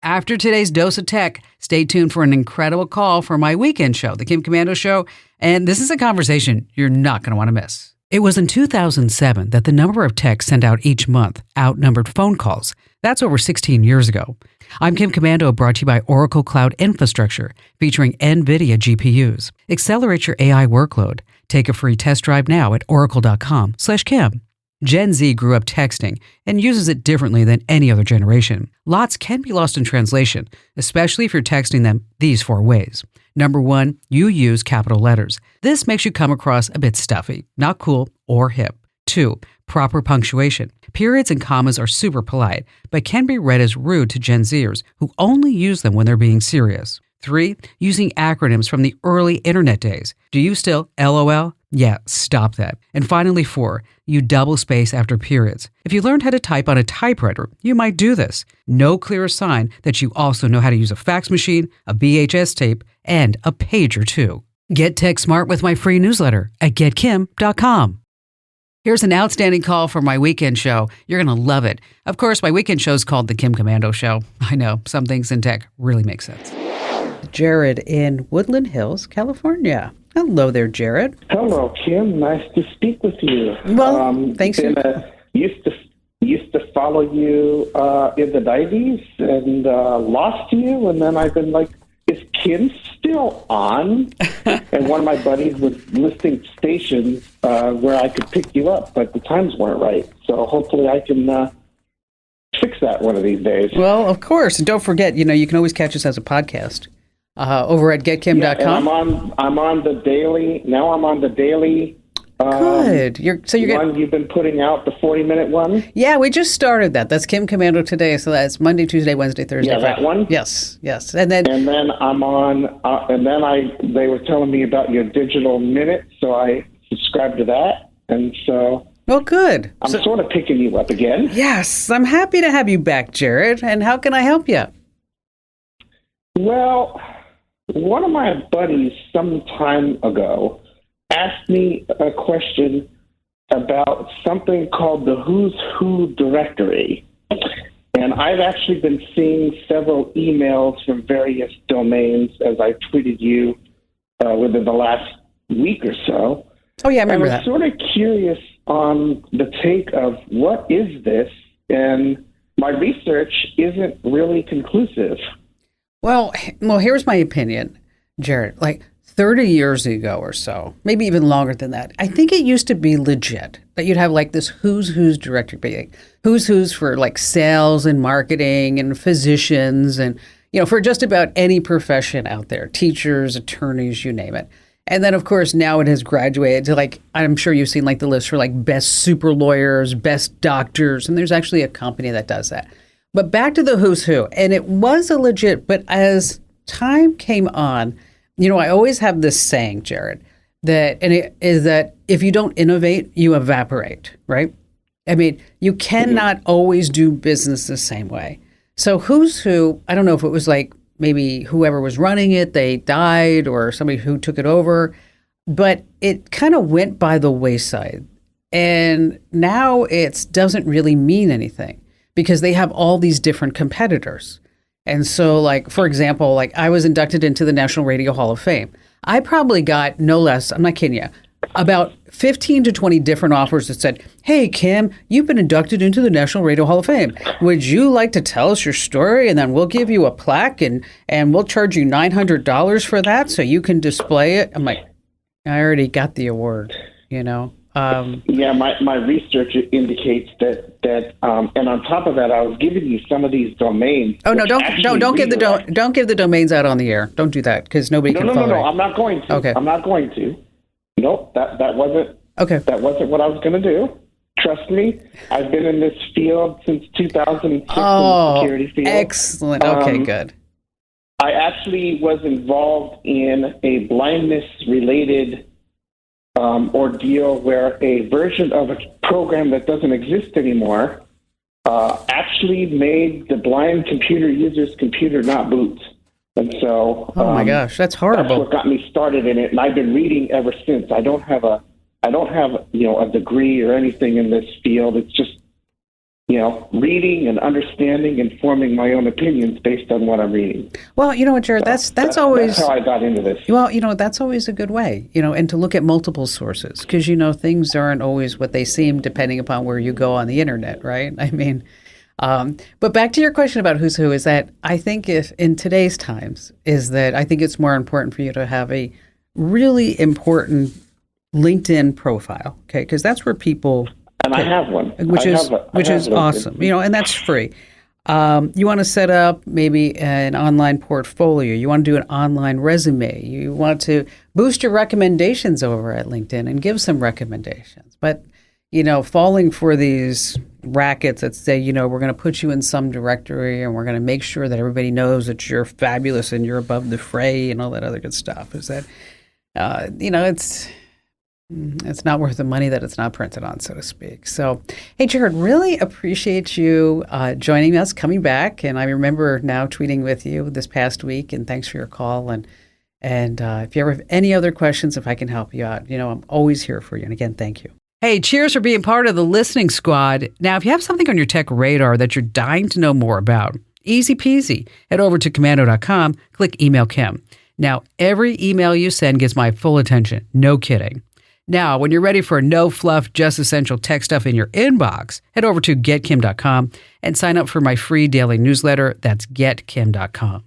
After today's dose of tech, stay tuned for an incredible call for my weekend show, The Kim Komando Show. And this is a conversation you're not going to want to miss. It was in 2007 that the number of texts sent out each month outnumbered phone calls. That's over 16 years ago. I'm Kim Komando, brought to you by Oracle Cloud Infrastructure, featuring NVIDIA GPUs. Accelerate your AI workload. Take a free test drive now at oracle.com/Kim. Gen Z grew up texting and uses it differently than any other generation. Lots can be lost in translation, especially if you're texting them these 4 ways. Number 1, you use capital letters. This makes you come across a bit stuffy, not cool or hip. 2, proper punctuation. Periods and commas are super polite, but can be read as rude to Gen Zers who only use them when they're being serious. 3, using acronyms from the early internet days. Do you still LOL? Yeah, stop that. And finally, 4, you double space after periods. If you learned how to type on a typewriter, you might do this. No clearer sign that you also know how to use a fax machine, a VHS tape, and a pager too. Get tech smart with my free newsletter at getkim.com. Here's an outstanding call for my weekend show. You're going to love it. Of course, my weekend show is called The Kim Komando Show. I know, some things in tech really make sense. Jared in Woodland Hills, California. Hello there, Jared. Hello, Kim. Nice to speak with you. Well, thanks. Used to follow you in the 90s and lost you, and then I've been like, is Kim still on? And one of my buddies was listing stations where I could pick you up, but the times weren't right. So hopefully I can fix that one of these days. Well, of course. And don't forget, you can always catch us as a podcast. Over at getkim.com. Yeah, I'm on the daily. Now I'm on the daily. Good. You're one you've been putting out, the 40-minute one. Yeah, we just started that. That's Kim Komando Today. So that's Monday, Tuesday, Wednesday, Thursday. Yeah, Friday. That one. Yes. And then I'm on. They were telling me about your digital minute, so I subscribed to that, and so. Well, good. I'm sort of picking you up again. Yes, I'm happy to have you back, Jared. And how can I help you? Well, one of my buddies some time ago asked me a question about something called the Who's Who directory. And I've actually been seeing several emails from various domains as I tweeted you within the last week or so. Oh, yeah, I remember that. I'm sort of curious on the take of what is this, and my research isn't really conclusive. Well, here's my opinion, Jared. Like 30 years ago or so, maybe even longer than that, I think it used to be legit that you'd have like this who's directory, who's for like sales and marketing and physicians and, for just about any profession out there, teachers, attorneys, you name it. And then, of course, now it has graduated to like, I'm sure you've seen like the list for like best super lawyers, best doctors, and there's actually a company that does that. But back to the who's who, and it was a legit, but as time came on, I always have this saying, Jared, that if you don't innovate, you evaporate, right? I mean, you cannot always do business the same way. So who's who, I don't know if it was like maybe whoever was running it, they died, or somebody who took it over, but it kind of went by the wayside. And now it doesn't really mean anything, because they have all these different competitors. And so, like, for example, like I was inducted into the National Radio Hall of Fame. I probably got no less, I'm not kidding you, about 15 to 20 different offers that said, hey, Kim, you've been inducted into the National Radio Hall of Fame. Would you like to tell us your story? And then we'll give you a plaque and we'll charge you $900 for that so you can display it. I'm like, I already got the award, Yeah, my research indicates that and on top of that, I was giving you some of these domains. Oh no! Don't give the domains out on the air. Don't do that because nobody can follow. No. I'm not going to. Okay. I'm not going to. Nope. That wasn't. Okay. That wasn't what I was going to do. Trust me. I've been in this field since 2006 in the security field. Excellent. Okay. Good. I actually was involved in a blindness-related ordeal where a version of a program that doesn't exist anymore actually made the blind computer user's computer not boot. And so, oh my gosh, that's horrible. That's what got me started in it, and I've been reading ever since. I don't have a degree or anything in this field. It's just reading and understanding and forming my own opinions based on what I'm reading. Well, you know what, Jared, that's always how I got into this. Well, that's always a good way, and to look at multiple sources because, things aren't always what they seem depending upon where you go on the internet, right? I mean, but back to your question about who's who is that I think if in today's times is that I think it's more important for you to have a really important LinkedIn profile, okay? Because that's where people... And I have one. Which is awesome, and that's free. You want to set up maybe an online portfolio. You want to do an online resume. You want to boost your recommendations over at LinkedIn and give some recommendations. But, falling for these rackets that say, we're going to put you in some directory and we're going to make sure that everybody knows that you're fabulous and you're above the fray and all that other good stuff is that, it's not worth the money that it's not printed on, so to speak. So, hey, Jared, really appreciate you joining us, coming back. And I remember now tweeting with you this past week, and thanks for your call. And if you ever have any other questions, if I can help you out, I'm always here for you. And again, thank you. Hey, cheers for being part of the listening squad. Now, if you have something on your tech radar that you're dying to know more about, easy peasy. Head over to Komando.com, click Email Kim. Now, every email you send gets my full attention. No kidding. Now, when you're ready for no fluff, just essential tech stuff in your inbox, head over to GetKim.com and sign up for my free daily newsletter. That's GetKim.com.